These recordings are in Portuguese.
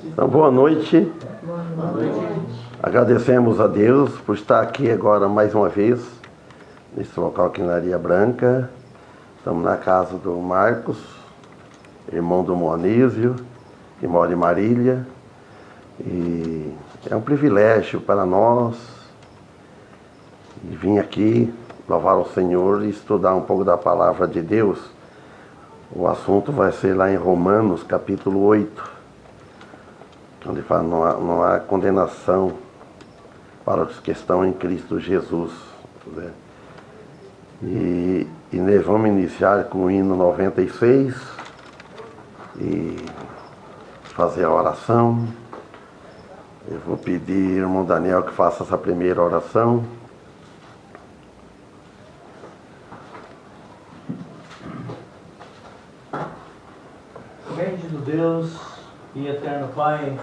Então, boa noite. Agradecemos a Deus por estar aqui agora mais uma vez, nesse local aqui na Areia Branca. Estamos na casa do Marcos, irmão do Moanísio, que mora em Marília. E é um privilégio para nós vir aqui louvar o Senhor e estudar um pouco da palavra de Deus. O assunto vai ser lá em Romanos, capítulo 8, onde fala não há condenação para os que estão em Cristo Jesus. Né? E nós vamos iniciar com o hino 96 e fazer a oração. Eu vou pedir ao irmão Daniel que faça essa primeira oração. Bendito Deus e eterno Pai,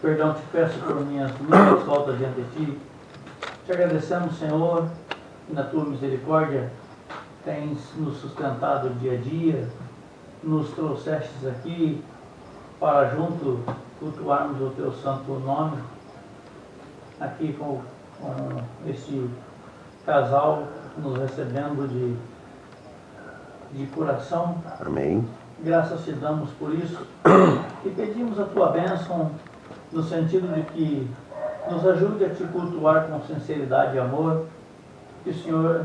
perdão te peço por minhas muitas faltas diante de Ti. Te agradecemos, Senhor, que na Tua misericórdia tens nos sustentado dia a dia, nos trouxestes aqui para junto cultuarmos o Teu santo nome, aqui com este casal nos recebendo de coração. Amém. Graças te damos por isso e pedimos a tua bênção no sentido de que nos ajude a te cultuar com sinceridade e amor, que o Senhor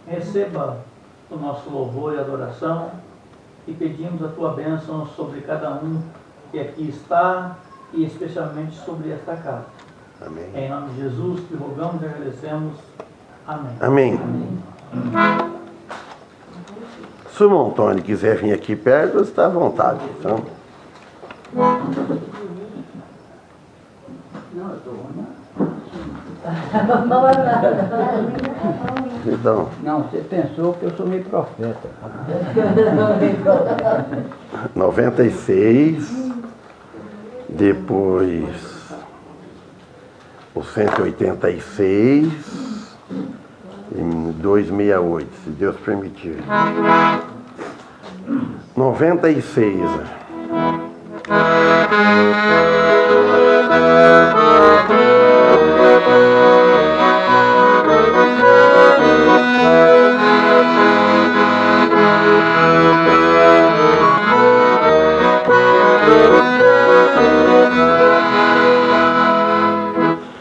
receba o nosso louvor e adoração e pedimos a tua bênção sobre cada um que aqui está e especialmente sobre esta casa. Amém. Em nome de Jesus te rogamos e agradecemos. Amém. Amém. Amém. Se o irmão Antônio quiser vir aqui perto, está à vontade. Então. Então. Não, você pensou que eu sou meio profeta. 96, depois o 186 em 268, se Deus permitir. 96.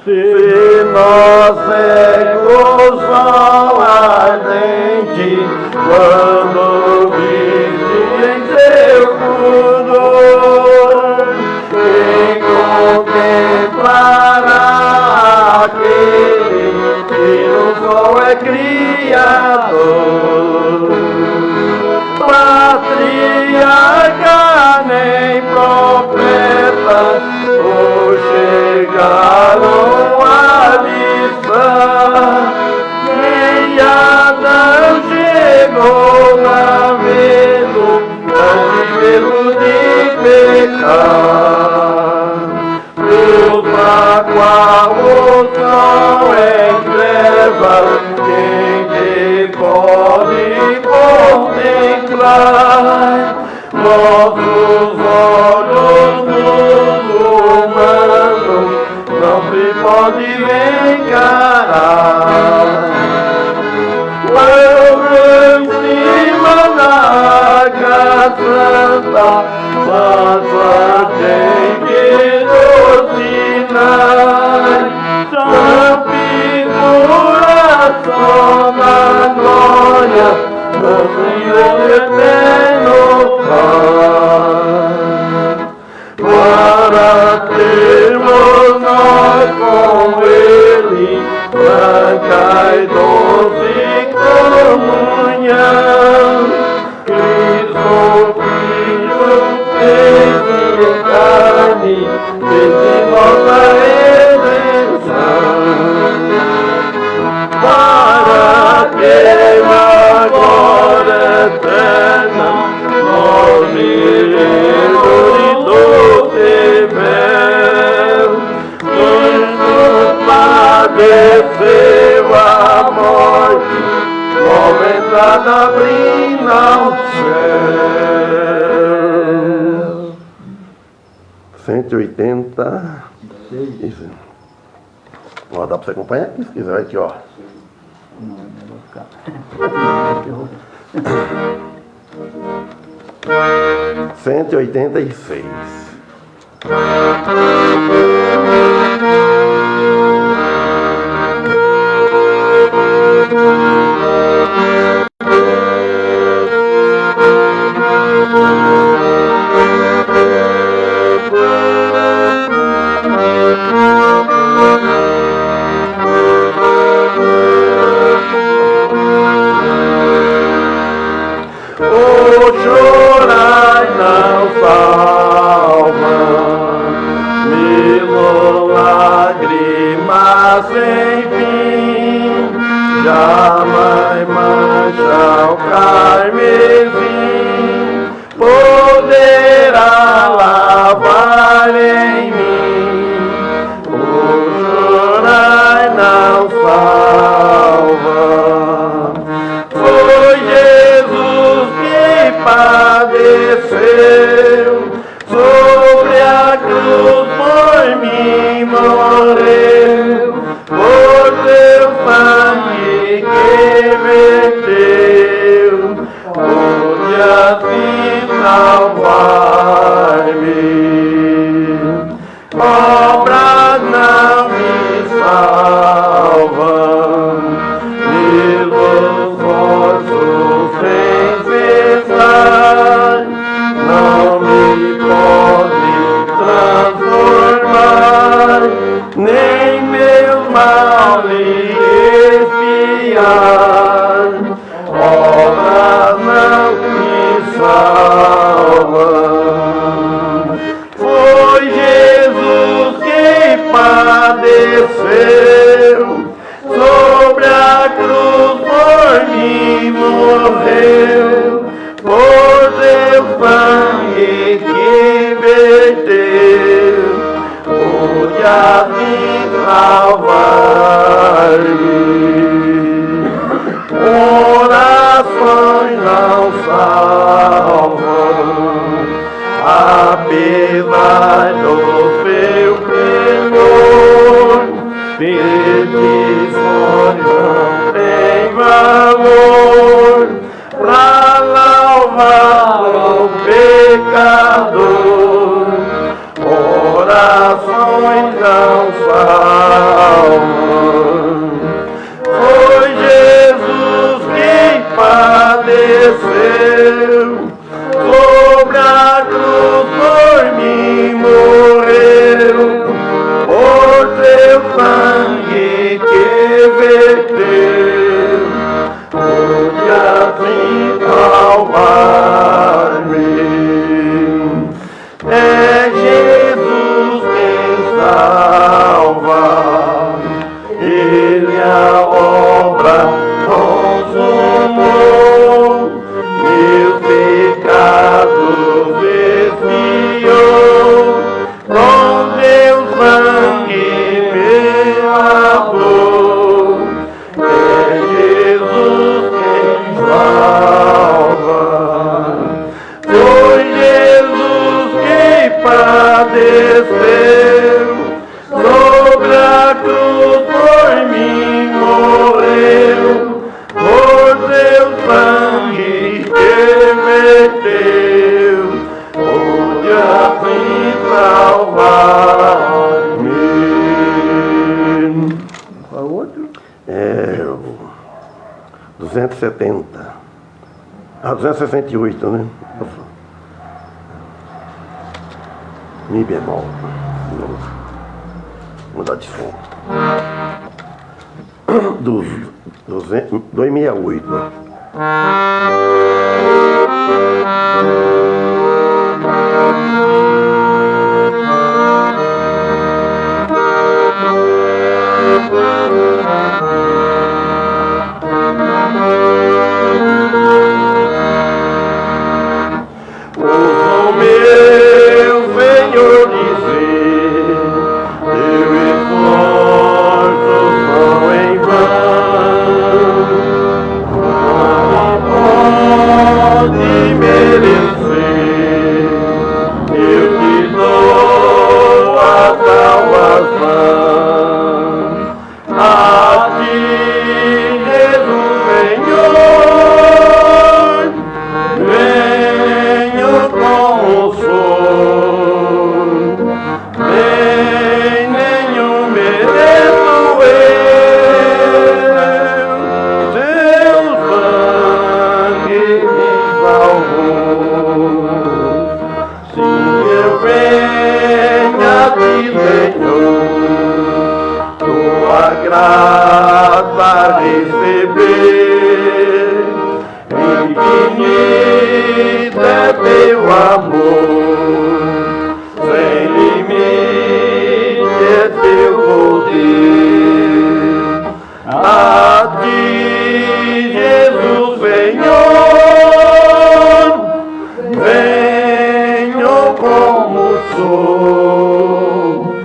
Se nós cegos vão ardente, quando vivem seu pudor, quem contemplará aquele que no sol é criador? Patriarca nem profeta, ou chegaram a lição, nem Adão chegou a vê-lo, antes vê-lo de pecar. Luz a qual o sol em trevas, quem que pode contemplar? Nossos olhos humanos não se pode encarar. Lá em cima da santa, passa tem que dominar. São figuração da glória do Senhor eterno Pai. Para termos nós com Ele branca e doce comunhão, Cristo Filho fez-se em carne, fez-se nossa redenção. Para ter uma glória eterna, nós abrindo ao céu. 180. Isso. Ó, dá pra você acompanhar aqui, se quiser, aqui, ó. Não, eu vou ficar. 186. Chorai não salva, mil lágrimas sem fim, jamais mancha o carmesim, poderá lavar em mim. O chorai não salva, foi Jesus que padeceu, sobre a cruz por mim morreu, por seu sangue que verteu, pôde assim salvar-me. Obras não me salvam, meus esforços sem cessar não me podem transformar, nem meu mal lhe expiar. Obras não me salvam. Foi Jesus que padeceu, sobre a cruz por mim morreu, por seu sangue que verteu, pôde assim salvar-me. Orações não salvam, apesar do seu penhor, petições não têm valor pra salvar o pecador. Orações não salvam, foi Jesus quem padeceu, sobre a cruz por mim morreu, por seu sangue que verteu, pôde assim salvar-me. É Jesus quem salva, Ele a obra consumou, meus pecados expiou, com seu sangue me lavou. É Jesus quem salva, foi Jesus quem padeceu, sobre a cruz por mim morreu, por seu sangue que verteu, pôde assim salvar-me. Qual outro? É o 270. Ah, 268, né? Mi bemol. Vou mudar de som. 268. O meu Senhor dizer, teu esforço são em vão. sou,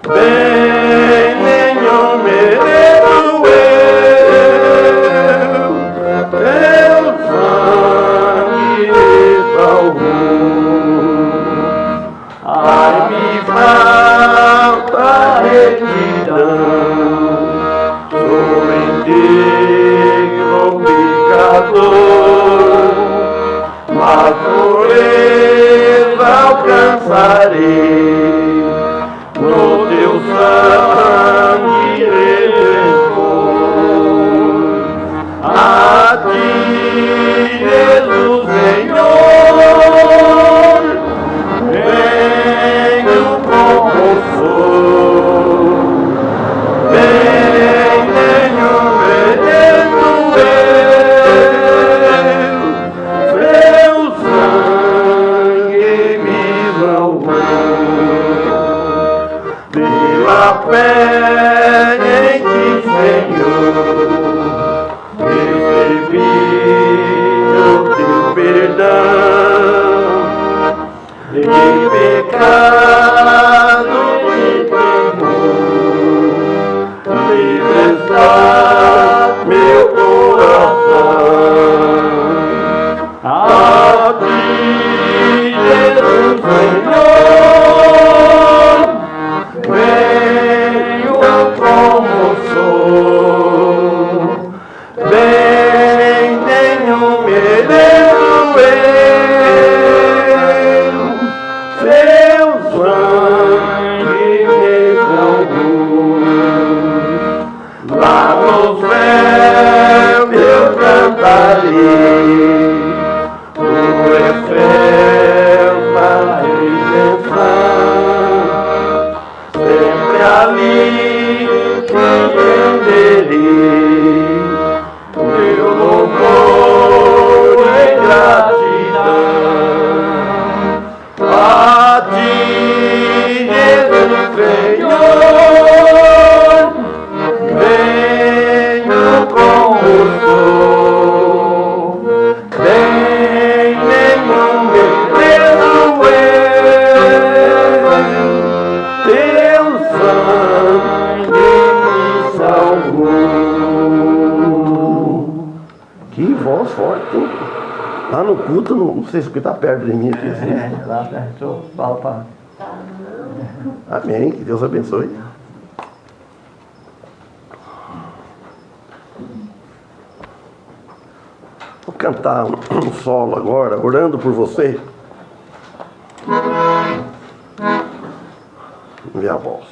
bem nenhum mereço eu, teu sangue me salvou. Ai, me falta retidão, sou indigno pecador, mas pureza alcançarei no teu sangue redentor. A ti, Jesus Senhor, venho como sou, bem nenhum mereço eu, seu sangue me salvou. Pela fé em ti, Senhor, recebi o teu perdão, de pecado e temor, livre está meu coração. A ti, Jesus Senhor, venho como sou, bem nenhum mereço eu, seu sangue me salvou. Lá no céu eu cantarei, tua eterna redenção, sempre ali te renderei meu louvor e gratidão. A ti, Jesus Senhor, venho como sou, bem nenhum mereço eu, teu sangue me salvou. Que voz forte, hein? Lá no culto, não sei se está perto de mim aqui. Assim. Lá perto, fala para. Amém, que Deus abençoe. Vou cantar um solo agora, orando por você. Minha voz.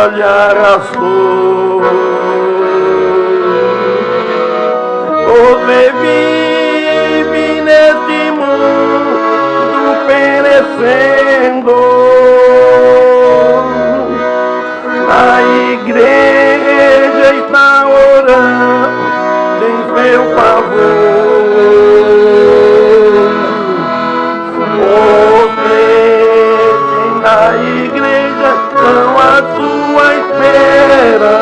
lhe arrastou. Você vive neste mundo perecendo. A igreja está orando em seu favor. Os crentes da igreja estão à sua espera.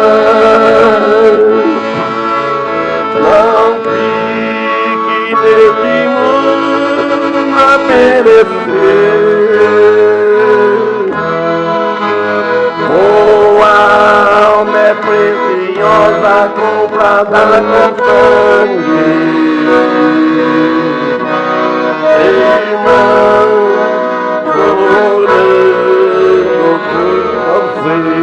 Não fique neste mundo a perecer. Sua alma é preciosa, comprada com sangue. Irmão, orando por você.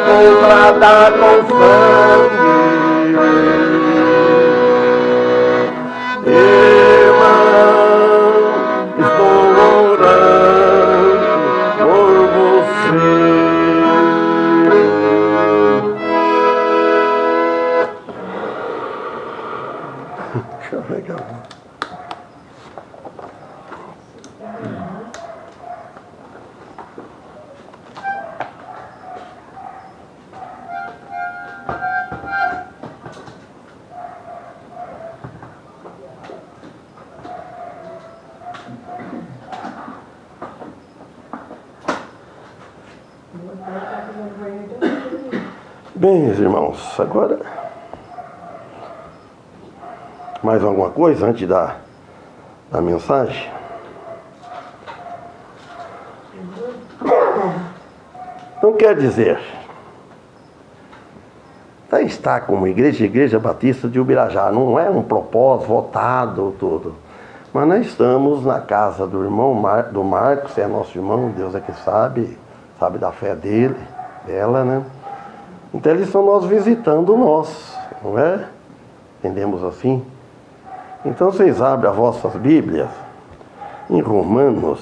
Comprada com sangue. Irmão, estou orando por você. Deixa eu pegar. Bem, meus irmãos, agora mais alguma coisa antes da mensagem? Não quer dizer, está como Igreja Batista de Ubirajá, não é um propósito votado tudo, mas nós estamos na casa do irmão do Marcos, é nosso irmão, Deus é que sabe da fé dela, né? Então eles estão nós visitando nós, não é? Entendemos assim? Então vocês abrem as vossas Bíblias em Romanos,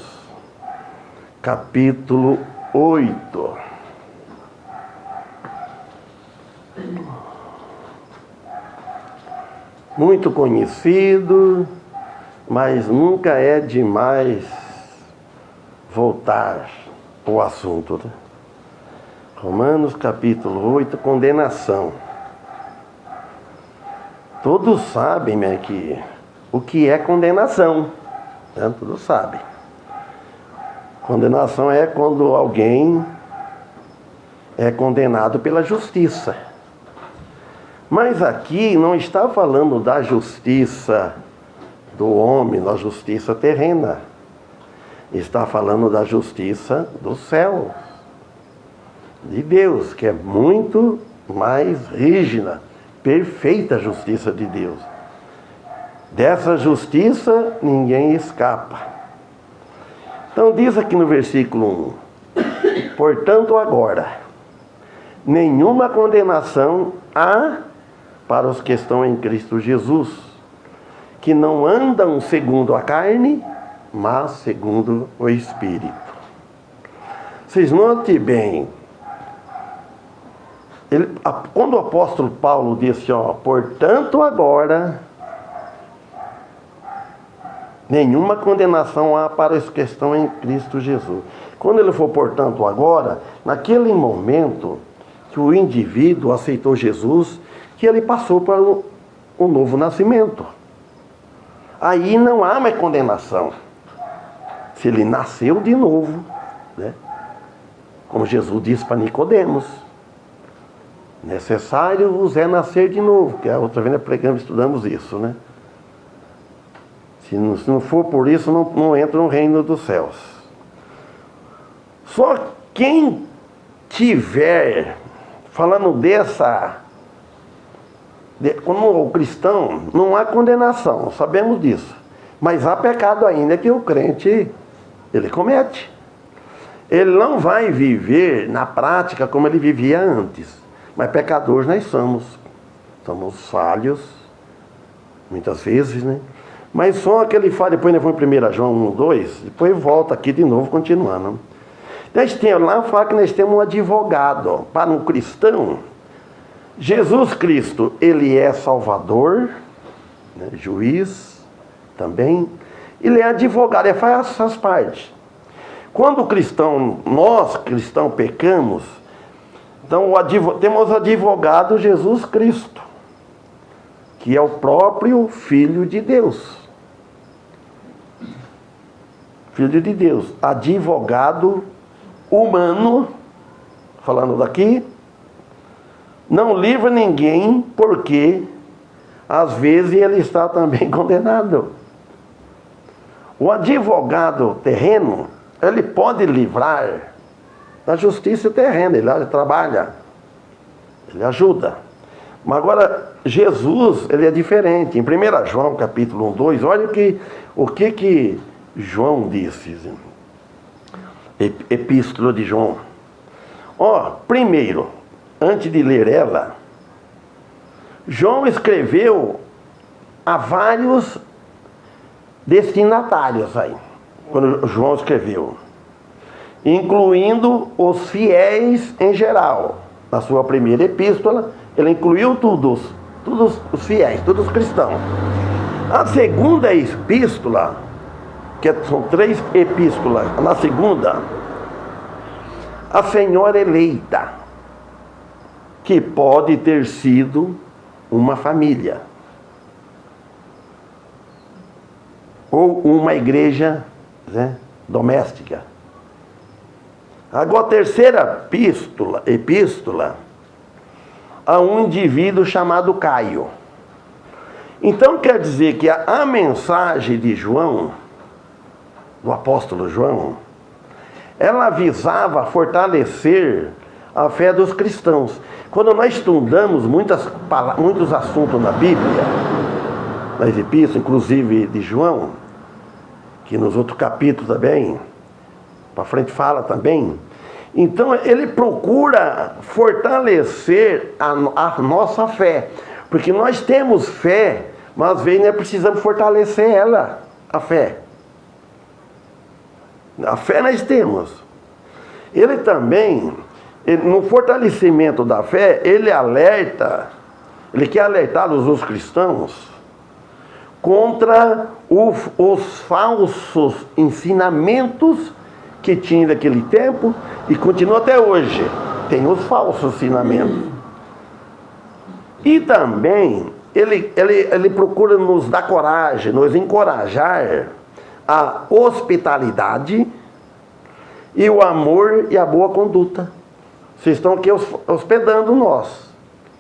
capítulo 8. Muito conhecido, mas nunca é demais voltar ao assunto, né? Romanos capítulo 8, condenação. Todos sabem, né, que o que é condenação, né? Todos sabem. Condenação é quando alguém é condenado pela justiça. Mas aqui não está falando da justiça do homem, da justiça terrena. Está falando da justiça do céu, de Deus, que é muito mais rígida, perfeita a justiça de Deus. Dessa justiça ninguém escapa. Então diz aqui no versículo 1: portanto agora, nenhuma condenação há para os que estão em Cristo Jesus, que não andam segundo a carne, mas segundo o Espírito. Vocês notem bem, quando o apóstolo Paulo disse, portanto agora, nenhuma condenação há para os que estão em Cristo Jesus. Quando ele for, portanto agora, naquele momento que o indivíduo aceitou Jesus, que ele passou para o novo nascimento. Aí não há mais condenação. Se ele nasceu de novo, né? Como Jesus disse para Nicodemos, necessário vos é nascer de novo, que a outra vez nós pregamos, estudamos isso, né? Se não for por isso, não entra no reino dos céus. Só quem tiver, falando como o cristão, não há condenação, sabemos disso. Mas há pecado ainda que o crente, ele comete. Ele não vai viver na prática como ele vivia antes. Mas pecadores nós somos. Somos falhos, muitas vezes, né? Mas só que ele fala, depois nós vamos em 1 João 1, 2, depois volta aqui de novo, continuando. Nós temos lá, fala que nós temos um advogado. Para um cristão, Jesus Cristo, ele é Salvador, né, juiz também. Ele é advogado, ele faz essas partes. Quando nós cristãos pecamos, então temos advogado Jesus Cristo, que é o próprio Filho de Deus. Filho de Deus, advogado humano, falando daqui, não livra ninguém, porque às vezes ele está também condenado. O advogado terreno, ele pode livrar da justiça terrena, ele trabalha, ele ajuda. Mas agora, Jesus, ele é diferente. Em 1 João, capítulo 1, 2, olha o que João disse. Epístola de João. Primeiro, antes de ler ela, João escreveu a vários destinatários aí, quando João escreveu, incluindo os fiéis em geral. Na sua primeira epístola, ele incluiu todos os fiéis, todos os cristãos. A segunda epístola, que são 3 epístolas, na segunda, a senhora eleita, que pode ter sido uma família, ou uma igreja, né, doméstica. Agora a terceira epístola, a um indivíduo chamado Caio. Então quer dizer que a mensagem de João, do apóstolo João, ela visava fortalecer a fé dos cristãos. Quando nós estudamos muitos assuntos na Bíblia, nas epístolas, inclusive de João, que nos outros capítulos também, para frente fala também, então ele procura fortalecer a nossa fé, porque nós temos fé, mas às vezes nós precisamos fortalecer ela, a fé. A fé nós temos. Ele também, no fortalecimento da fé, ele quer alertar os outros cristãos contra os falsos ensinamentos que tinha naquele tempo e continua até hoje. tem os falsos ensinamentos. E também ele procura nos dar coragem, nos encorajar a hospitalidade e o amor e a boa conduta. Vocês estão aqui hospedando nós.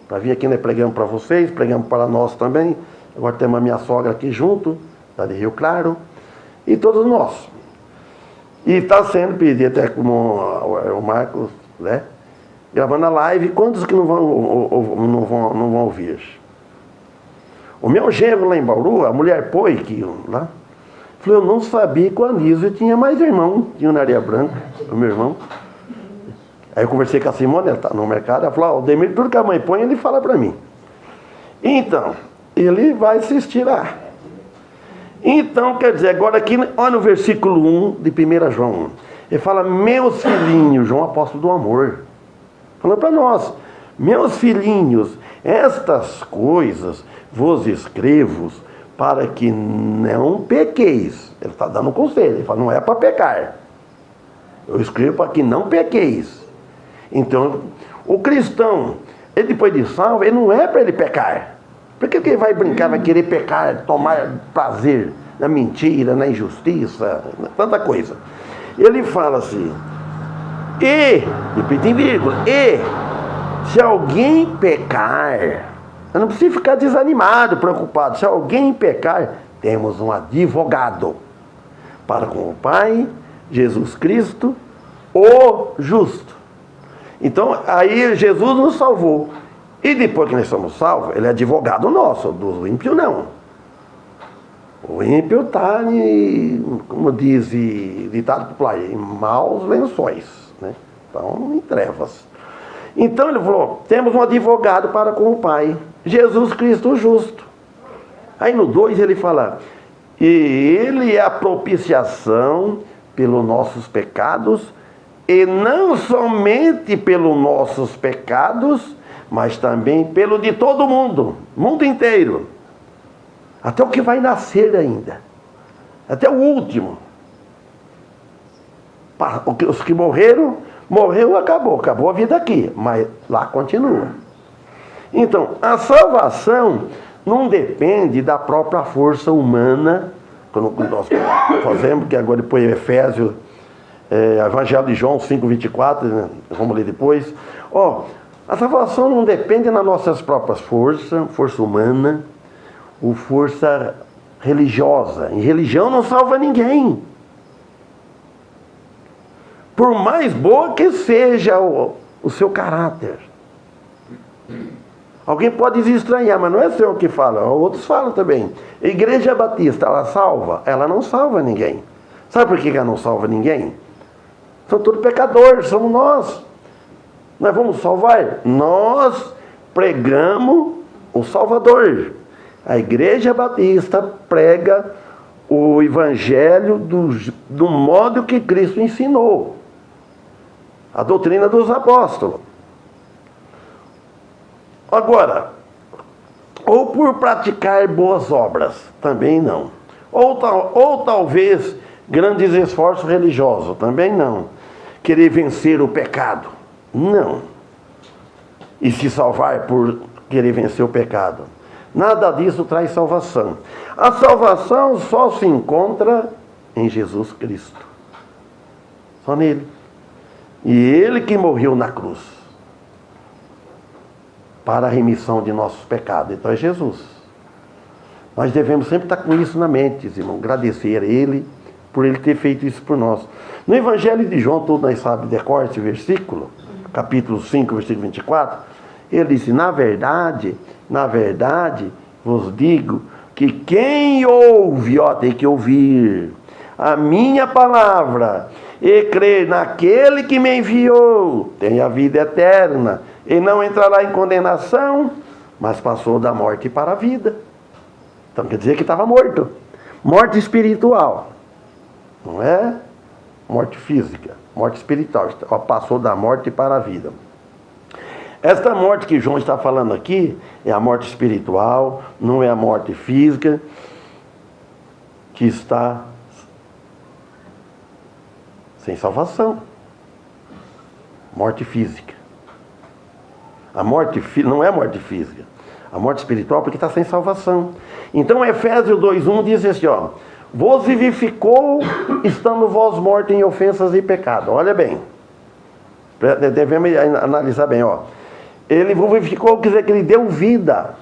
Para vir aqui, nós pregamos para vocês, pregamos para nós também. Agora temos a minha sogra aqui junto, da de Rio Claro, e todos nós. E está sendo pedido, até como o Marcos, né? Gravando a live, quantos que não vão ouvir? O meu genro lá em Bauru, a mulher Poi, que lá, falou, eu não sabia que o Anísio tinha mais irmão, tinha o Areia Branca, o meu irmão. Aí eu conversei com a Simone, ela está no mercado, ela falou, o Demir, tudo que a mãe põe, ele fala para mim. Então, ele vai assistir lá. Então, quer dizer, agora aqui, olha no versículo 1 de 1 João 1. Ele fala, meus filhinhos, João apóstolo do amor. Falando para nós, meus filhinhos, estas coisas vos escrevo para que não pequeis. Ele está dando um conselho, ele fala, não é para pecar. Eu escrevo para que não pequeis. Então, o cristão, ele depois de salvo, ele não é para ele pecar. Por que ele vai brincar, vai querer pecar, tomar prazer na mentira, na injustiça, tanta coisa? Ele fala assim, repita em vírgula, se alguém pecar, eu não preciso ficar desanimado, preocupado, se alguém pecar, temos um advogado para com o Pai, Jesus Cristo, o justo. Então, aí Jesus nos salvou. E depois que nós somos salvos, ele é advogado nosso, do ímpio não. O ímpio está, como diz ditado popular, em maus lençóis, né? Então, em trevas. Então ele falou, temos um advogado para com o Pai, Jesus Cristo o justo. Aí no 2 ele fala, e ele é a propiciação pelos nossos pecados, e não somente pelos nossos pecados, mas também pelo de todo mundo inteiro. Até o que vai nascer ainda. Até o último. Os que morreram, acabou a vida aqui. Mas lá continua. Então, a salvação não depende da própria força humana. Quando nós fazemos, que agora depois Efésios, Evangelho de João 5,24, né? Vamos ler depois. A salvação não depende das nossas próprias forças, força humana, ou força religiosa. Em religião não salva ninguém. Por mais boa que seja o seu caráter. Alguém pode estranhar, mas não é seu que fala, outros falam também. A Igreja Batista, ela salva? Ela não salva ninguém. Sabe por que ela não salva ninguém? São todos pecadores, somos nós. Nós vamos salvar? Nós pregamos o Salvador. A Igreja Batista prega o Evangelho do modo que Cristo ensinou. A doutrina dos apóstolos. Agora, ou por praticar boas obras, também não. Ou talvez grandes esforços religiosos, também não. Querer vencer o pecado. Não. E se salvar por querer vencer o pecado. Nada disso traz salvação. A salvação só se encontra em Jesus Cristo. Só nele. E ele que morreu na cruz. Para a remissão de nossos pecados. Então é Jesus. Nós devemos sempre estar com isso na mente, irmão. Agradecer a ele por ele ter feito isso por nós. No Evangelho de João, todos nós sabemos, decora esse versículo, capítulo 5, versículo 24, ele disse, na verdade, vos digo que quem ouve, tem que ouvir a minha palavra e crer naquele que me enviou, tem a vida eterna e não entrará em condenação, mas passou da morte para a vida. Então quer dizer que estava morto. Morte espiritual. Não é morte física, morte espiritual. Passou da morte para a vida. Esta morte que João está falando aqui é a morte espiritual, não é a morte física que está sem salvação. Morte física. A morte não é morte física. A morte espiritual porque está sem salvação. Então Efésios 2:1 diz assim, ó: vos vivificou, estando vós mortos em ofensas e pecado. Olha bem. Devemos analisar bem, ó. Ele vos vivificou, quer dizer que ele deu vida.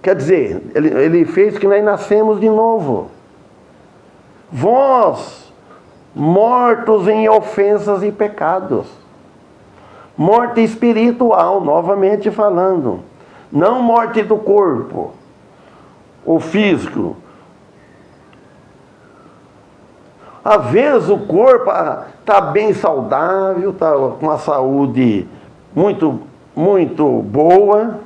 Quer dizer, ele fez que nós nascemos de novo. Vós, mortos em ofensas e pecados. Morte espiritual, novamente falando. Não morte do corpo, o físico. Às vezes o corpo está bem saudável, está com a saúde muito, muito boa,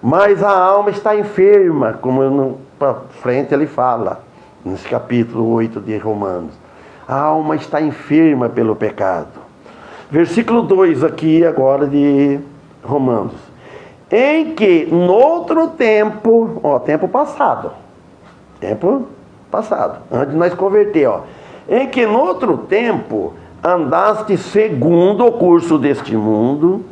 mas a alma está enferma, como para frente ele fala, nesse capítulo 8 de Romanos. A alma está enferma pelo pecado. Versículo 2 aqui agora de Romanos. Em que, noutro tempo, tempo passado, antes de nós converter, em que noutro tempo andaste segundo o curso deste mundo,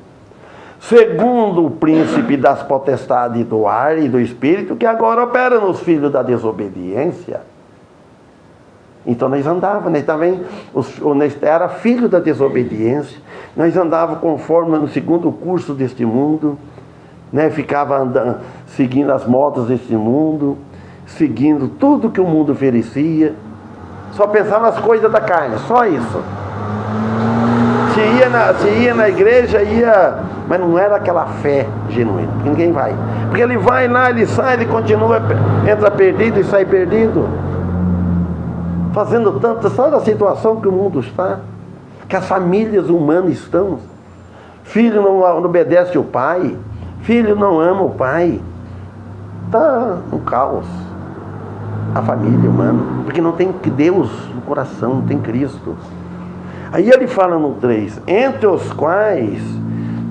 segundo o príncipe das potestades do ar e do espírito, que agora opera nos filhos da desobediência. Então nós andávamos, nós também, era filho da desobediência, nós andávamos conforme no segundo curso deste mundo, né? Ficava andando, seguindo as modas deste mundo, seguindo tudo que o mundo oferecia, só pensava nas coisas da carne, só isso. Se ia na igreja, ia, mas não era aquela fé genuína, porque ninguém vai. Porque ele vai lá, ele sai, ele continua, entra perdido e sai perdido. Fazendo tanto, sabe a situação que o mundo está? Que as famílias humanas estão. Filho não obedece o pai, filho não ama o pai. Está um caos a família humana, porque não tem Deus no coração, não tem Cristo. Aí ele fala no 3, entre os quais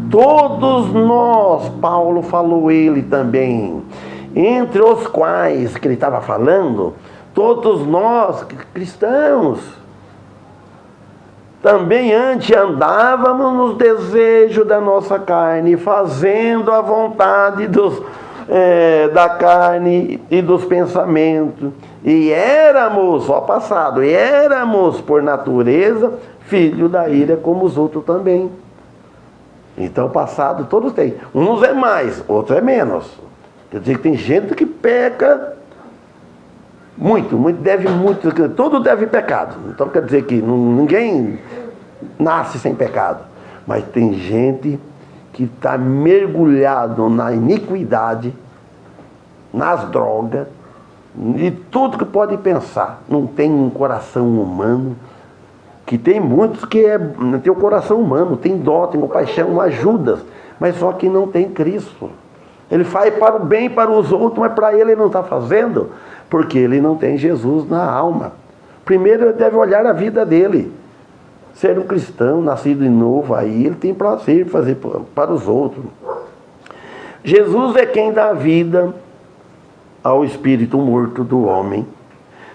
todos nós, Paulo falou ele também, entre os quais que ele estava falando, todos nós cristãos, também antes andávamos nos desejos da nossa carne, fazendo a vontade da carne e dos pensamentos, e éramos, passado, éramos por natureza filho da ira como os outros também. Então passado todos têm, uns é mais, outros é menos. Quer dizer que tem gente que peca muito, todo deve pecado. Então quer dizer que ninguém nasce sem pecado, mas tem gente que está mergulhado na iniquidade, nas drogas, e tudo que pode pensar. Não tem um coração humano, que tem muitos que tem o coração humano, tem dó, tem compaixão, ajuda, mas só que não tem Cristo. Ele faz para o bem para os outros, mas para ele não está fazendo, porque ele não tem Jesus na alma. Primeiro ele deve olhar a vida dele. Ser um cristão, nascido de novo, aí ele tem prazer em fazer para os outros. Jesus é quem dá vida ao espírito morto do homem,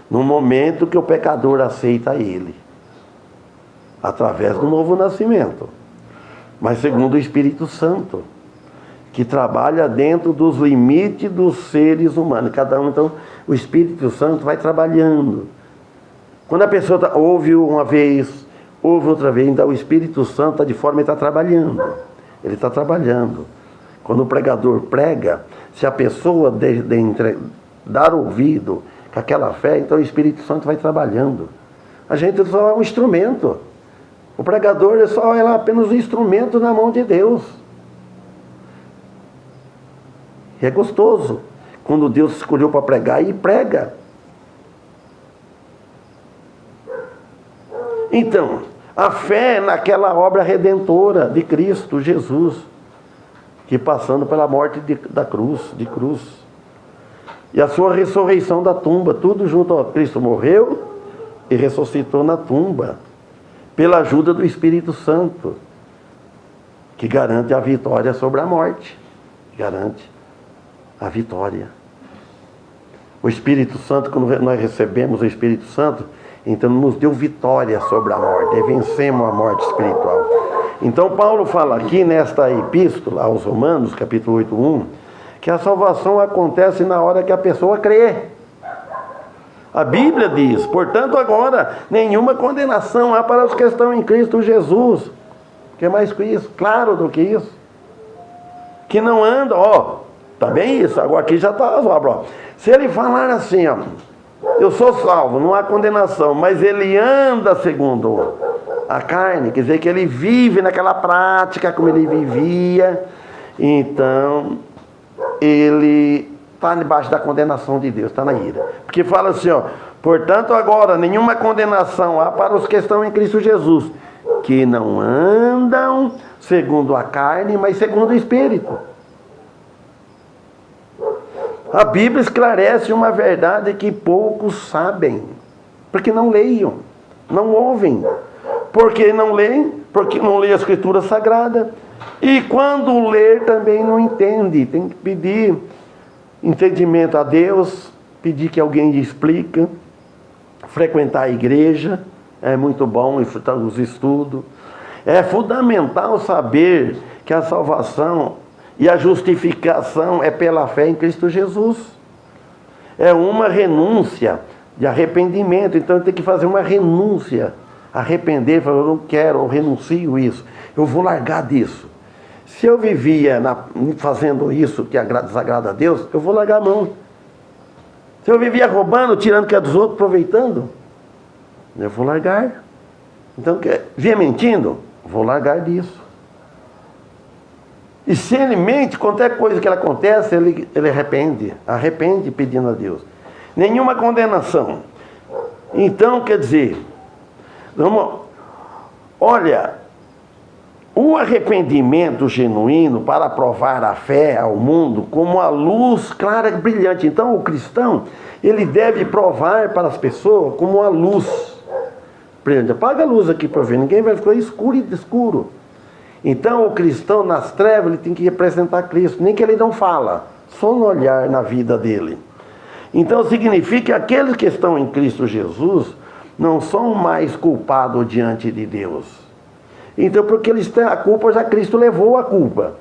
no momento que o pecador aceita ele, através do novo nascimento. Mas segundo o Espírito Santo, que trabalha dentro dos limites dos seres humanos. Cada um, então, o Espírito Santo vai trabalhando. Quando a pessoa ouve uma vez, ouve outra vez, então o Espírito Santo está de forma, ele está trabalhando. Ele está trabalhando. Quando o pregador prega, se a pessoa dar ouvido com aquela fé, então o Espírito Santo vai trabalhando. A gente só é um instrumento. O pregador é apenas um instrumento na mão de Deus. E é gostoso quando Deus escolheu para pregar e prega. Então, a fé naquela obra redentora de Cristo Jesus, que passando pela morte de cruz, e a sua ressurreição da tumba, tudo junto a Cristo morreu e ressuscitou na tumba, pela ajuda do Espírito Santo, que garante a vitória sobre a morte, garante a vitória. O Espírito Santo, quando nós recebemos o Espírito Santo, então nos deu vitória sobre a morte, e vencemos a morte espiritual. Então Paulo fala aqui nesta epístola aos Romanos, capítulo 8:1, que a salvação acontece na hora que a pessoa crê. A Bíblia diz, portanto agora, nenhuma condenação há para os que estão em Cristo Jesus. Que mais que isso? Claro do que isso. Que não anda, tá bem isso, agora aqui já está razoável. Se ele falar assim, eu sou salvo, não há condenação, mas ele anda segundo a carne, quer dizer que ele vive naquela prática como ele vivia, então ele está debaixo da condenação de Deus, está na ira. Porque fala assim, portanto agora nenhuma condenação há para os que estão em Cristo Jesus, que não andam segundo a carne, mas segundo o Espírito. A Bíblia esclarece uma verdade que poucos sabem, porque não leiam, não ouvem. Porque não leem, porque não lê a Escritura Sagrada. E quando ler também não entende. Tem que pedir entendimento a Deus, pedir que alguém lhe explique, frequentar a igreja, é muito bom, os estudos. É fundamental saber que a salvação e a justificação é pela fé em Cristo Jesus. É uma renúncia de arrependimento, então tem que fazer uma renúncia. Arrepender, falar, eu não quero, eu renuncio isso, eu vou largar disso. Se eu vivia fazendo isso que desagrada a Deus, eu vou largar a mão. Se eu vivia roubando, tirando o que é dos outros, aproveitando, eu vou largar. Então, via mentindo, vou largar disso. E se ele mente, qualquer coisa que acontece, ele arrepende pedindo a Deus. Nenhuma condenação. Então, quer dizer, olha, o arrependimento genuíno para provar a fé ao mundo como a luz clara e brilhante. Então o cristão, ele deve provar para as pessoas como a luz brilhante. Apaga a luz aqui para ver, ninguém vai ficar escuro e escuro. Então o cristão nas trevas, ele tem que representar Cristo, nem que ele não fala, só no olhar na vida dele. Então significa que aqueles que estão em Cristo Jesus não são mais culpados diante de Deus. Então, porque eles têm a culpa, já Cristo levou a culpa.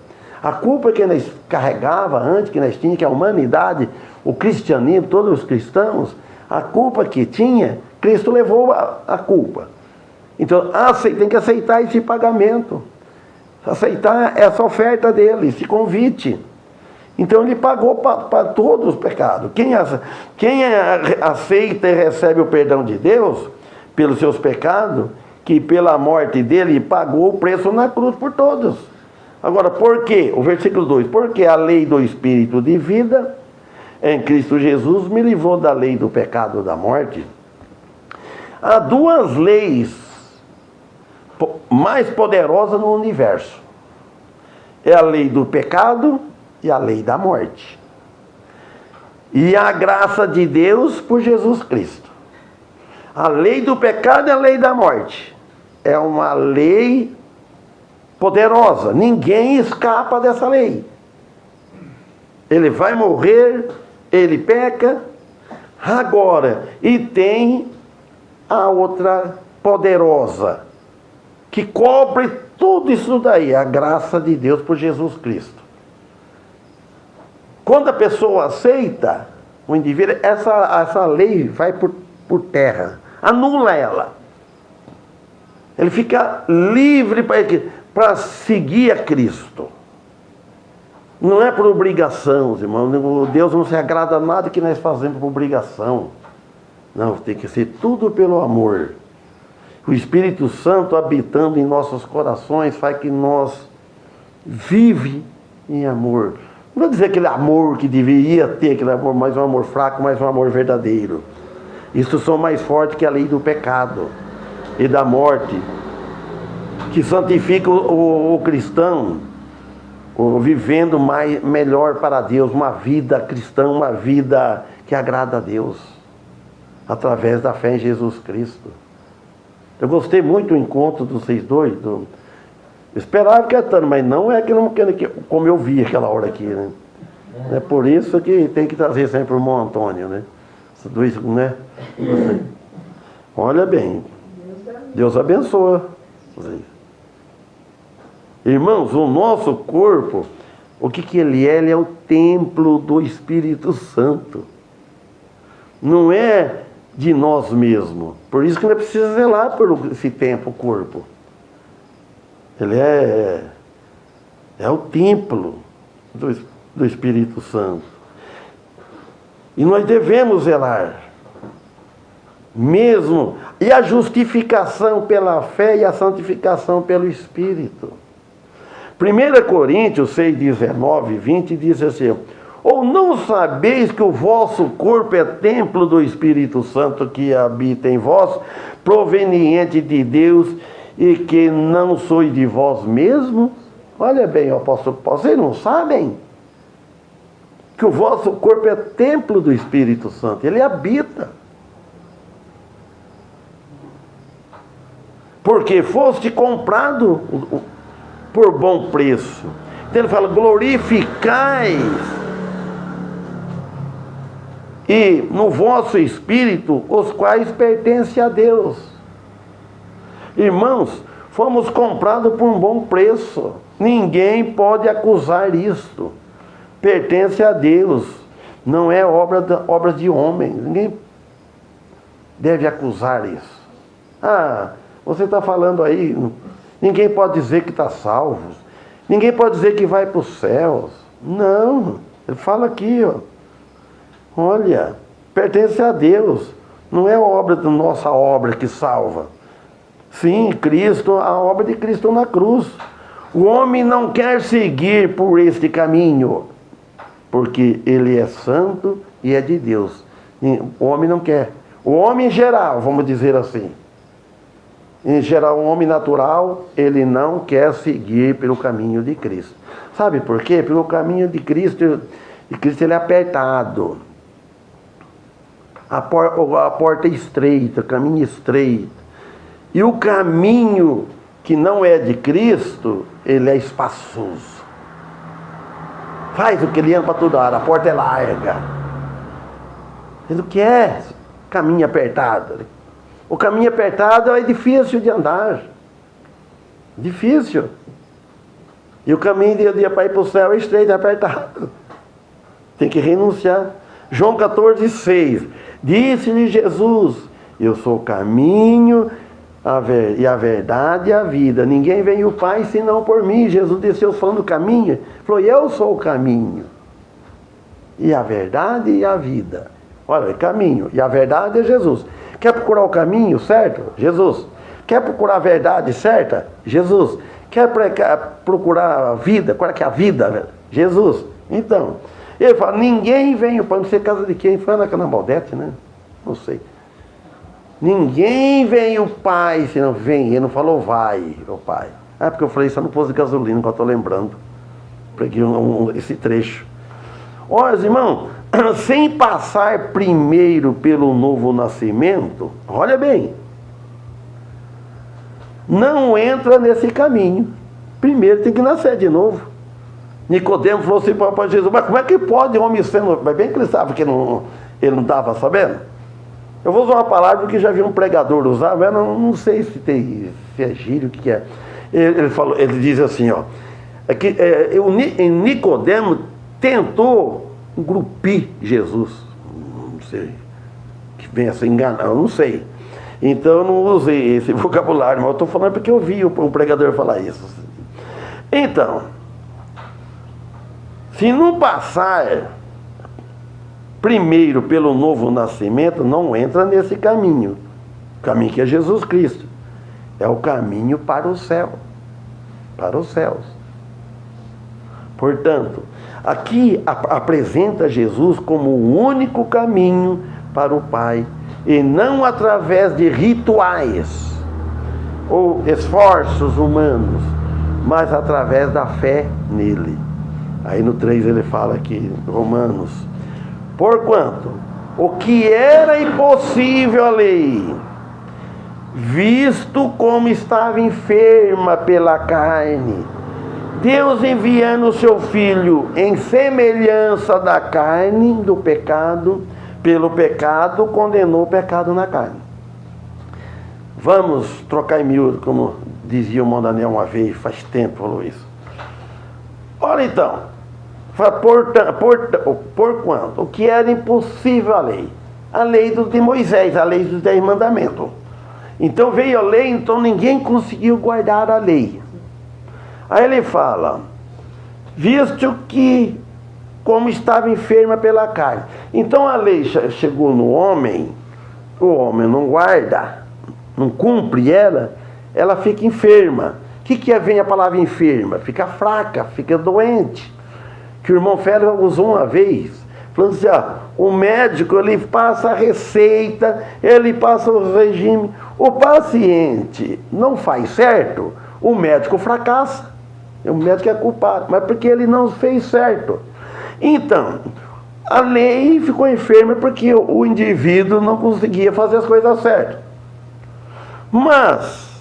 A culpa que nós carregava antes, que nós tínhamos, que a humanidade, o cristianismo, todos os cristãos, a culpa que tinha, Cristo levou a culpa. Então, tem que aceitar esse pagamento. Aceitar essa oferta dele, esse convite. Então, ele pagou para todos os pecados. Quem aceita e recebe o perdão de Deus pelos seus pecados, que pela morte dele pagou o preço na cruz por todos. Agora, por quê? O versículo 2, porque a lei do Espírito de vida em Cristo Jesus me livrou da lei do pecado e da morte. Há duas leis mais poderosas no universo. É a lei do pecado e a lei da morte. E a graça de Deus por Jesus Cristo. A lei do pecado e a lei da morte é uma lei poderosa. Ninguém escapa dessa lei. Ele vai morrer, ele peca. Agora, e tem a outra poderosa, que cobre tudo isso daí, a graça de Deus por Jesus Cristo. Quando a pessoa aceita, o indivíduo, essa lei vai por terra, anula ela. Ele fica livre para seguir a Cristo. Não é por obrigação, irmão. Deus não se agrada nada que nós fazemos por obrigação. Não, tem que ser tudo pelo amor. O Espírito Santo habitando em nossos corações faz que nós vive em amor. Não vou dizer aquele amor que deveria ter, aquele amor, mais um amor fraco, mais um amor verdadeiro. Isso são mais fortes que a lei do pecado e da morte, que santifica o cristão, vivendo melhor para Deus, uma vida cristã, uma vida que agrada a Deus, através da fé em Jesus Cristo. Eu gostei muito do encontro dos vocês dois. Eu esperava que tanto, mas não é como eu vi aquela hora aqui, né? É por isso que tem que trazer sempre o irmão Antônio, né? Dois, né? Olha bem, Deus abençoa vocês. Irmãos, o nosso corpo, o que ele é? Ele é o templo do Espírito Santo. Não é de nós mesmos. Por isso que não precisa zelar por esse templo, o corpo. Ele é o templo do Espírito Santo. E nós devemos zelar. Mesmo. E a justificação pela fé e a santificação pelo Espírito. 1 Coríntios 6, 19 e 20 diz assim: ou não sabeis que o vosso corpo é templo do Espírito Santo que habita em vós, proveniente de Deus, e que não sois de vós mesmos? Olha bem, o apóstolo Paulo, vocês não sabem que o vosso corpo é templo do Espírito Santo, ele habita. Porque foste comprado por bom preço. Então ele fala: glorificais e no vosso espírito, os quais pertencem a Deus. Irmãos, fomos comprados por um bom preço. Ninguém pode acusar isto. Pertence a Deus. Não é obra de homem. Ninguém deve acusar isso. Ah, você está falando aí, ninguém pode dizer que está salvo. Ninguém pode dizer que vai para os céus. Não, ele fala aqui, ó. Olha, pertence a Deus. Não é nossa obra que salva. Sim, Cristo, a obra de Cristo na cruz. O homem não quer seguir por este caminho, porque ele é santo e é de Deus. O homem não quer. O homem em geral, vamos dizer assim. Em geral, o homem natural, ele não quer seguir pelo caminho de Cristo. Sabe por quê? Pelo caminho de Cristo ele é apertado. A porta é estreita, o caminho é estreito. E o caminho que não é de Cristo, ele é espaçoso. Faz o que ele anda para toda hora, a porta é larga. Ele não quer caminho apertado. O caminho apertado é difícil de andar. Difícil. E o caminho de para ir para o céu é estreito, é apertado. Tem que renunciar. João 14, 6. Disse-lhe Jesus: eu sou o caminho e a verdade e a vida. Ninguém vem ao Pai senão por mim. Jesus desceu falando do caminho. Falou: eu sou o caminho e a verdade e a vida. Olha, caminho e a verdade é Jesus. Quer procurar o caminho certo? Jesus. Quer procurar a verdade certa? Jesus. Quer procurar a vida? Qual é que é a vida? Jesus. Então, ele fala: ninguém vem para não ser casa de quem? Foi na Canambaldete, né? Não sei. Ninguém vem o Pai, se não vem. Ele não falou vai, o Pai. Ah, porque eu falei isso no posto de gasolina, que eu estou lembrando. Peguei esse trecho. Olha, irmão, sem passar primeiro pelo novo nascimento, olha bem, não entra nesse caminho. Primeiro tem que nascer de novo. Nicodemo falou assim para Jesus: mas como é que pode um homem sendo... Mas bem que ele sabe que ele não estava sabendo. Eu vou usar uma palavra que já vi um pregador usar, mas não sei se é gírio, o que é. Ele diz assim, ó, Nicodemo tentou engrupir Jesus. Não sei, que venha a se enganar, eu não sei. Então eu não usei esse vocabulário, mas eu estou falando porque eu vi o pregador falar isso. Então, se não passar primeiro pelo novo nascimento, não entra nesse caminho. O caminho que é Jesus Cristo. É o caminho para o céu. Para os céus. Portanto, aqui apresenta Jesus como o único caminho para o Pai, e não através de rituais ou esforços humanos, mas através da fé nele. Aí no 3 ele fala aqui, Romanos: porquanto o que era impossível à lei, visto como estava enferma pela carne, Deus, enviando o seu Filho em semelhança da carne do pecado, pelo pecado condenou o pecado na carne. Vamos trocar em miúdo, como dizia o Mondaniel uma vez, faz tempo falou isso. Olha então, por quanto? O que era impossível a lei? A lei de Moisés, a lei dos 10 mandamentos. Então veio a lei, então ninguém conseguiu guardar a lei. Aí ele fala, visto que como estava enferma pela carne. Então a lei chegou no homem, o homem não guarda, não cumpre ela fica enferma. O que vem a palavra enferma? Fica fraca, fica doente. Que o irmão Félix usou uma vez, falando assim, o médico ele passa a receita, ele passa o regime, o paciente não faz certo, o médico fracassa. O médico é culpado, mas porque ele não fez certo. Então, a lei ficou enferma porque o indivíduo não conseguia fazer as coisas certas. Mas,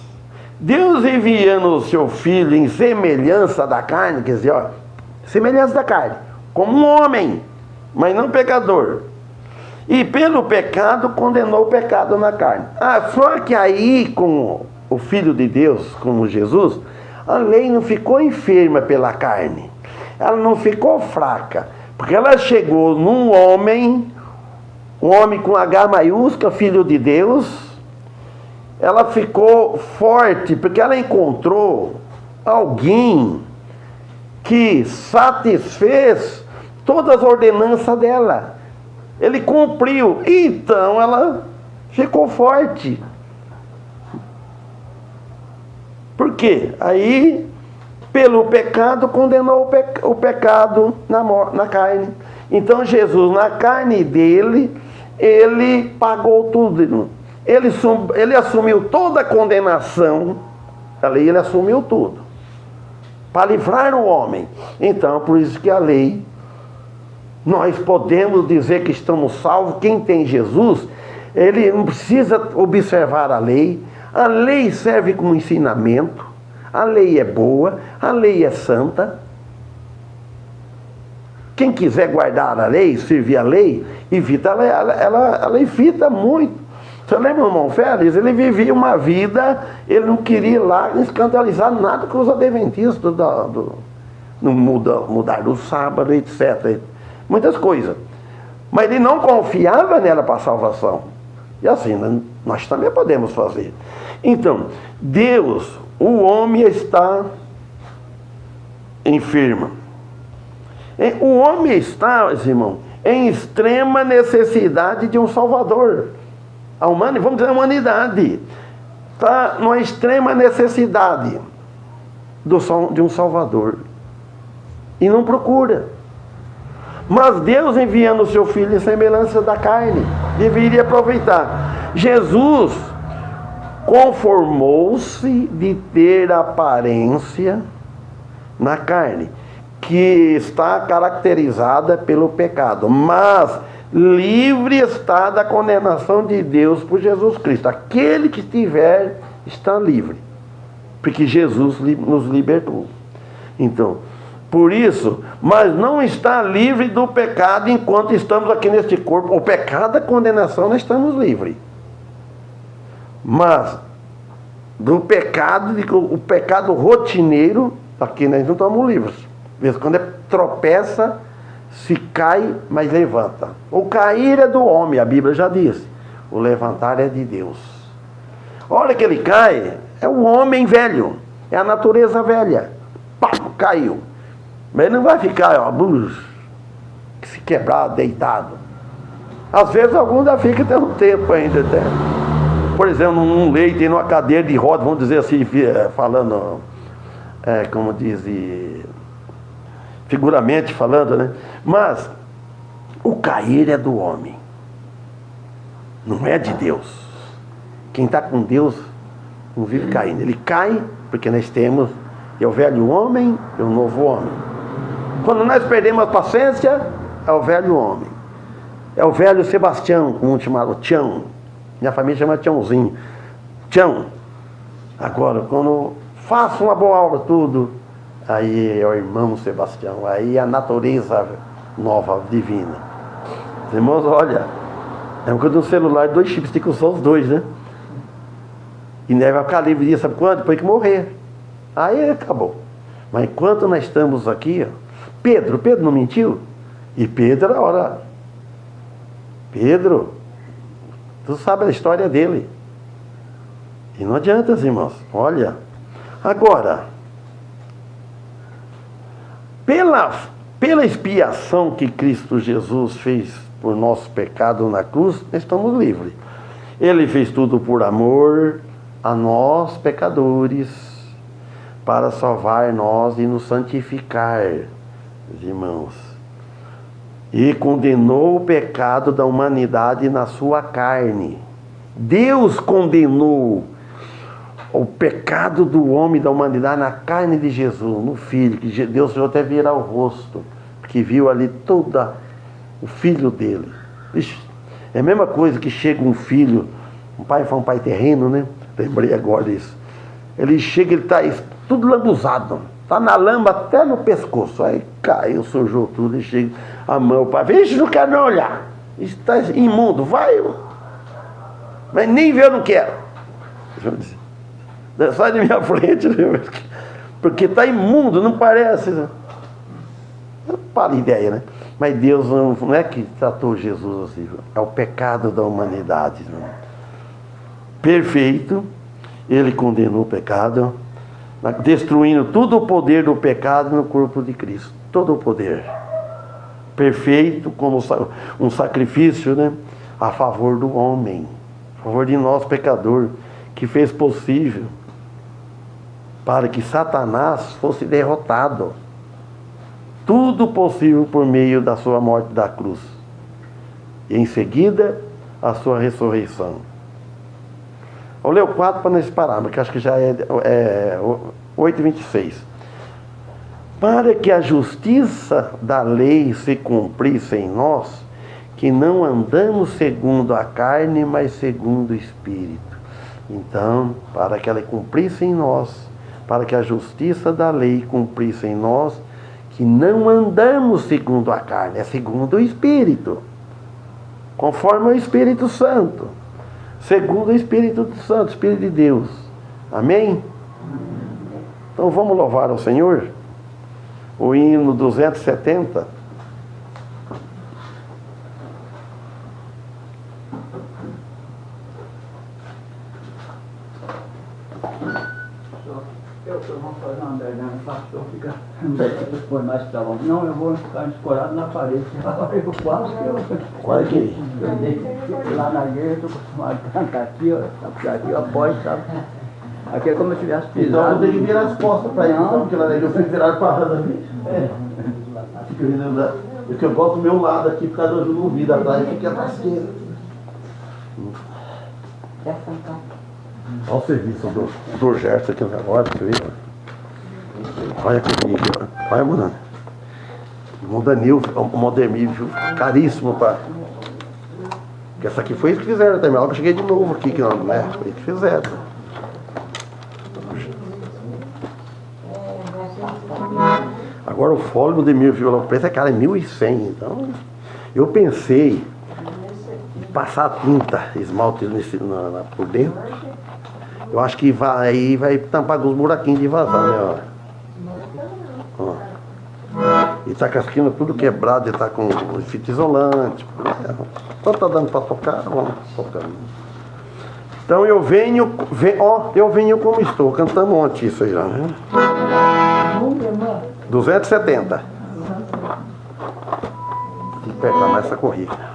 Deus enviando o seu Filho em semelhança da carne, quer dizer, semelhança da carne, como um homem, mas não pecador. E pelo pecado, condenou o pecado na carne. Só que aí, com o Filho de Deus, como Jesus, a lei não ficou enferma pela carne. Ela não ficou fraca, porque ela chegou num homem, um homem com H maiúsculo, Filho de Deus. Ela ficou forte, porque ela encontrou alguém que satisfez todas as ordenanças dela. Ele cumpriu, então ela ficou forte. Por quê? Aí, pelo pecado, condenou o pecado na carne. Então, Jesus, na carne dele, ele pagou tudo. Ele assumiu toda a condenação, ali ele assumiu tudo, para livrar o homem. Então, por isso que a lei, nós podemos dizer que estamos salvos. Quem tem Jesus, ele não precisa observar a lei. A lei serve como ensinamento. A lei é boa, a lei é santa. Quem quiser guardar a lei, servir a lei, evita, ela evita muito. Você lembra o irmão Félix? Ele vivia uma vida, ele não queria ir lá escandalizar nada com os adventistas, não mudar do sábado, etc. Muitas coisas. Mas ele não confiava nela para a salvação. E assim, nós também podemos fazer. Então, Deus, o homem está enfermo. O homem está, irmão, em extrema necessidade de um Salvador. Vamos dizer, a humanidade está numa extrema necessidade de um Salvador. E não procura. Mas Deus, enviando o seu Filho em semelhança da carne, deveria aproveitar. Jesus conformou-se de ter aparência na carne, que está caracterizada pelo pecado, mas livre está da condenação de Deus por Jesus Cristo. Aquele que estiver está livre, porque Jesus nos libertou. Então, por isso, mas não está livre do pecado enquanto estamos aqui neste corpo. O pecado, a condenação, nós estamos livres. Mas do pecado, o pecado rotineiro, aqui nós não estamos livres. Às vezes, quando tropeça, se cai, mas levanta. O cair é do homem, a Bíblia já disse. O levantar é de Deus. A hora que ele cai, é o homem velho, é a natureza velha. Pá, caiu. Mas ele não vai ficar, se quebrar, deitado. Às vezes alguns ainda ficam até um tempo ainda. Até. Por exemplo, num leito, numa cadeira de roda, vamos dizer assim, falando, como diz, figuramente falando, né? Mas o cair é do homem, não é de Deus. Quem está com Deus não vive caindo. Ele cai porque nós temos o velho homem e o novo homem. Quando nós perdemos a paciência, é o velho homem. É o velho Sebastião, como chamava Tião. Minha família chama Tiãozinho. Tião. Agora, quando faço uma boa aula, tudo, aí é o irmão Sebastião. Aí é a natureza nova, divina. Os irmãos, olha, é uma coisa de um celular, 2 chips, tem que usar os 2, né? E nós vai ficar livre disso, sabe quando? Depois que morrer. Aí acabou. Mas enquanto nós estamos aqui, ó, Pedro não mentiu? E Pedro, olha, Pedro, tu sabe a história dele. E não adianta, irmãos. Olha, agora, pela expiação que Cristo Jesus fez por nosso pecado na cruz, nós estamos livres. Ele fez tudo por amor a nós, pecadores, para salvar nós e nos santificar, irmãos. E condenou o pecado da humanidade na sua carne. Deus condenou o pecado do homem, da humanidade, na carne de Jesus, no Filho, que Deus chegou até virar o rosto, porque viu ali todo o Filho dele. Ixi, é a mesma coisa que chega um filho, um pai foi um pai terreno, né? Lembrei agora disso. Ele chega, ele está tudo lambuzado, está na lama até no pescoço, aí caiu, sujou tudo, e chega a mão, o pai, vixe, não quero não olhar, está imundo, vai, mas nem ver eu não quero. Sai da minha frente, porque está imundo, não parece. Para a ideia, né? Mas Deus não é que tratou Jesus assim, é o pecado da humanidade. Não? Perfeito, ele condenou o pecado, destruindo todo o poder do pecado no corpo de Cristo. Todo o poder. Perfeito, como um sacrifício, né? A favor do homem, a favor de nós, pecador, que fez possível para que Satanás fosse derrotado. Tudo possível por meio da sua morte da cruz. E em seguida, a sua ressurreição. Vou ler o 4 para nós parar, porque acho que já é 8:26. Para que a justiça da lei se cumprisse em nós, que não andamos segundo a carne, mas segundo o Espírito. Então, para que ela cumprisse em nós, para que a justiça da lei cumprisse em nós, que não andamos segundo a carne, é segundo o Espírito, conforme o Espírito Santo, segundo o Espírito Santo, Espírito de Deus. Amém? Então vamos louvar ao Senhor. O hino 270. Vamos fazer uma verdade, o pastor fica por mais que bom. Não, eu vou ficar escorado na parede. Eu quase que eu dei lá na igreja, estou acostumado a cantar aqui, ó, aqui, ó, pode, sabe? Aqui é como se eu tivesse pisado. Então eu tenho que virar as costas para ele, então, porque lá na igreja eu fui virar para a ali. Porque eu boto o meu lado aqui por causa do ouvido atrás e fica atrás esquerda. Olha o serviço do Gerson aqui agora, você viu? Olha aqui, olha, mano. O Danil, o Modemir, viu? Caríssimo, pá. Porque essa aqui foi isso que fizeram também. Logo eu cheguei de novo aqui, que não, né? Foi isso que fizeram. Agora o fôlego de mil violão preto é cara, é 1.100. Então, eu pensei em passar tinta, esmalte por dentro. Eu acho que vai tampar com os buraquinhos de vazar, né? Ó. E tá com as quinas tudo quebrado, e tá com fita isolante. Então tá dando para tocar, vamos tocar. Então eu venho como estou. Cantamos ontem isso aí já, né? 270. Tem que apertar mais essa corrida.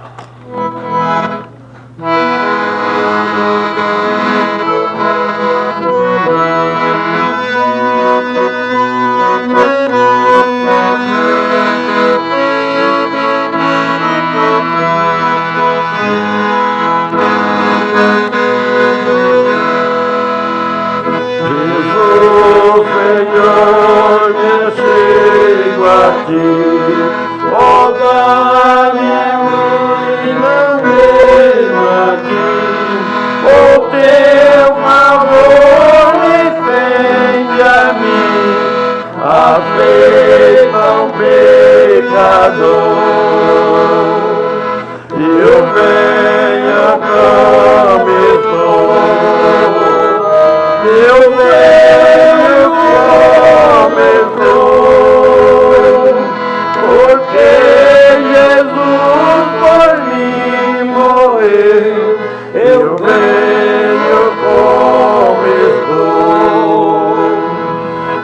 eu venho como estou,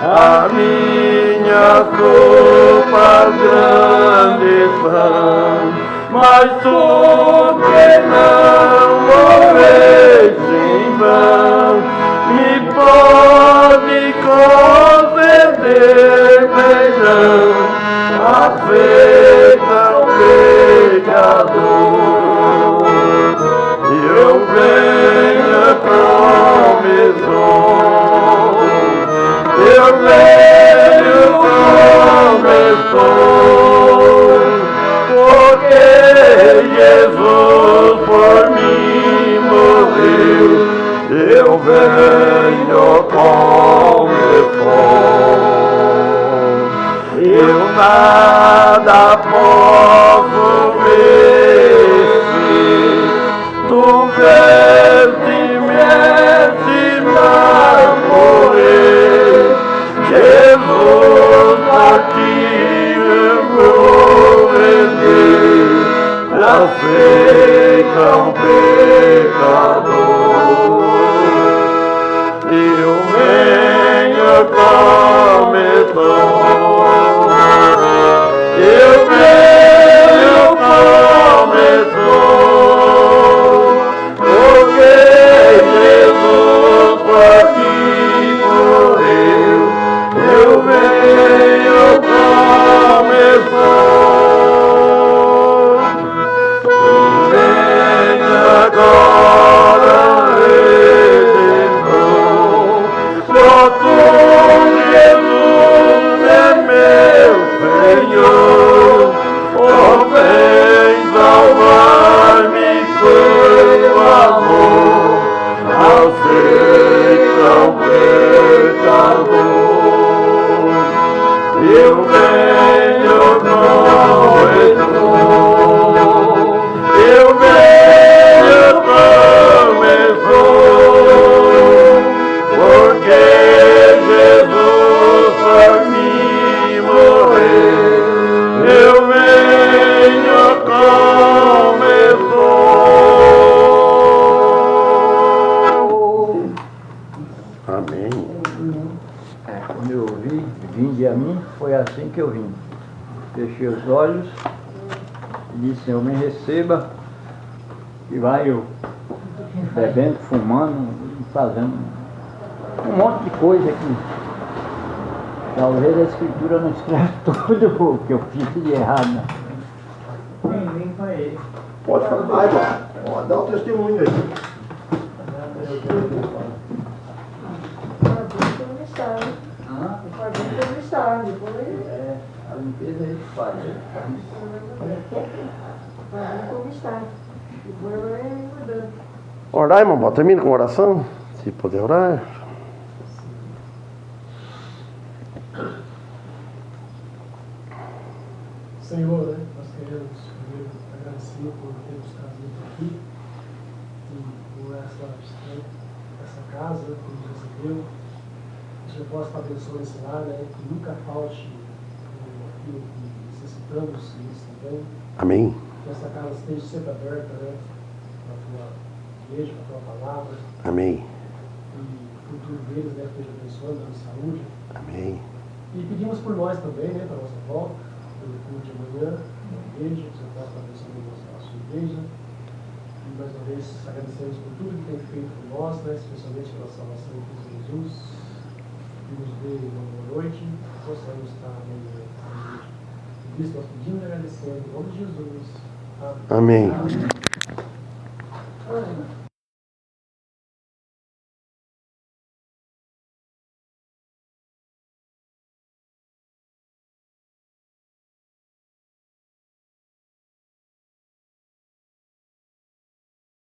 a minha culpa grande são, mas tu que não morreste em vão, me pode conceder perdão, aceita o pecador. Eu venho como estou, eu venho como estou, porque Jesus por mim morreu. Eu venho como estou, eu nada posso merecer, tu veste mas morrer. Jesus, a ti eu vou render, aceita o pecador. Eu venho como estou, eu venho como estou, porque Jesus por ti morreu. Eu venho como estou, venho agora, Redentor. Só tu, Jesus, é meu Senhor, oh, vem salvar-me com amor, aceita o pecador. Eu venho como estou, eu venho como estou, porque Jesus por mim morreu. Eu venho como estou. Amém. Quando eu ouvi, vinde a mim, foi assim que eu vim. Fechei os olhos e disse, Senhor, me receba. E vai eu bebendo, fumando e fazendo um monte de coisa aqui. Talvez a escritura não escreve tudo o que eu fiz de errado. Né? Nem para ele. Pode falar, irmão. Dá o testemunho aí. É, a limpeza a gente faz. Orar, irmão, termina com oração. Se puder orar. Senhor, né, nós queremos primeiro agradecer por ter nos trazido aqui e por essa casa, né, que nos recebeu. Que o Senhor possa abençoar esse lar, né, que nunca falte aquilo que necessitamos isso também. Amém. Que essa casa esteja sempre aberta, né, para a tua igreja, para a tua palavra. Amém. E o futuro deles, né, esteja abençoando, dando saúde. Amém. E pedimos por nós também, né, para a nossa volta, pelo culto de amanhã, na igreja, que você possa abençoar a sua igreja. E mais uma vez agradecemos por tudo que tem feito por nós, né, especialmente pela salvação de Cristo Jesus. Que nos dê uma boa noite, possamos estar na igreja. Por isso nós pedimos e agradecemos, em nome de Jesus. Amém. Amém.